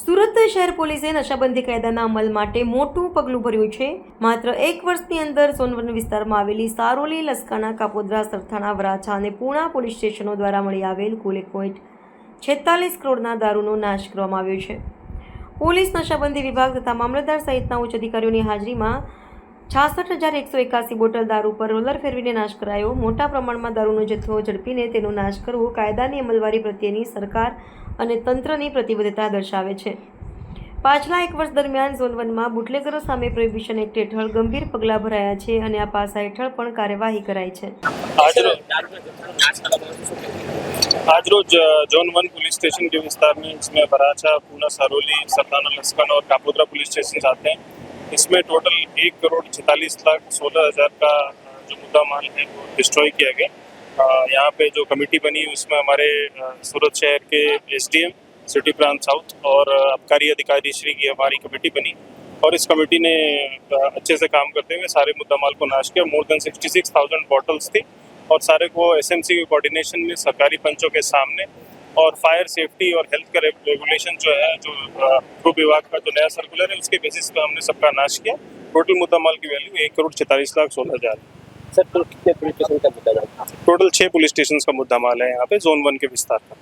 સુરત શહેર પોલીસે નશાબંધી કાયદાના અમલ માટે મોટું પગલું ભર્યું છે. માત્ર 1 વર્ષની અંદર ઝોન 1 વિસ્તારમાં આવેલી સારોલી, લસકાના, કાપોદ્રા, સરથાણા, વરાછા અને પૂણા પોલીસ સ્ટેશનો દ્વારા મળી આવેલ કુલ 1.46 કરોડના દારૂનો નાશ કરવામાં આવ્યો છે. પોલીસ, નશાબંધી વિભાગ તથા મામલતદાર સહિતના ઉચ્ચ અધિકારીઓની હાજરીમાં 66,181 બોટલ દારૂ પર રોલર ફેરવીને નાશ કરાયો. મોટા પ્રમાણમાં દારૂનો જથ્થો ઝડપીને તેનો નાશ કરવો કાયદાની અમલવારી પ્રત્યેની સરકાર અને તંત્રની પ્રતિબદ્ધતા દર્શાવે છે. પાછલા 1 વર્ષ દરમિયાન ઝોન 1માં બુટલેગરો સામે પ્રોહિબિશન એક્ટ હેઠળ ગંભીર પગલાં ભરાયા છે અને આ પાસા હેઠળ પણ કાર્યવાહી કરાઈ છે. आज रोज जोन 1 पुलिस स्टेशन के विस्तार में इसमें बराचा, पूना, सारोली, सरथाना, लसकन और कापोद्रा पुलिस स्टेशन आते हैं. इसमें टोटल 1,46,16,000 का जो मुद्दा माल है वो डिस्ट्रॉय किया गया. यहाँ पे जो कमेटी बनी उसमें हमारे सूरत शहर के एसडीएम, सिटी प्रांत साउथ और आबकारी अधिकारी श्री की हमारी कमेटी बनी और इस कमेटी ने अच्छे से काम करते हुए सारे मुद्दा माल को नाश किया. मोर देन 66,000 बॉटल्स थी और सारे को एसएमसी के कोऑर्डिनेशन में सरकारी पंचों के सामने और फायर सेफ्टी और हेल्थ का रेगुलेशन जो है, जो गृह विभाग का जो नया सर्कुलर है उसके बेसिस पे हमने सबका नाश किया. टोटल मुद्दा माल की वैल्यू 1,46,16,000. सर, तो कितने पुलिस स्टेशन का मुद्दा माल? टोटल 6 पुलिस स्टेशन का मुद्दा माल है यहाँ पे जोन 1 के विस्तार का.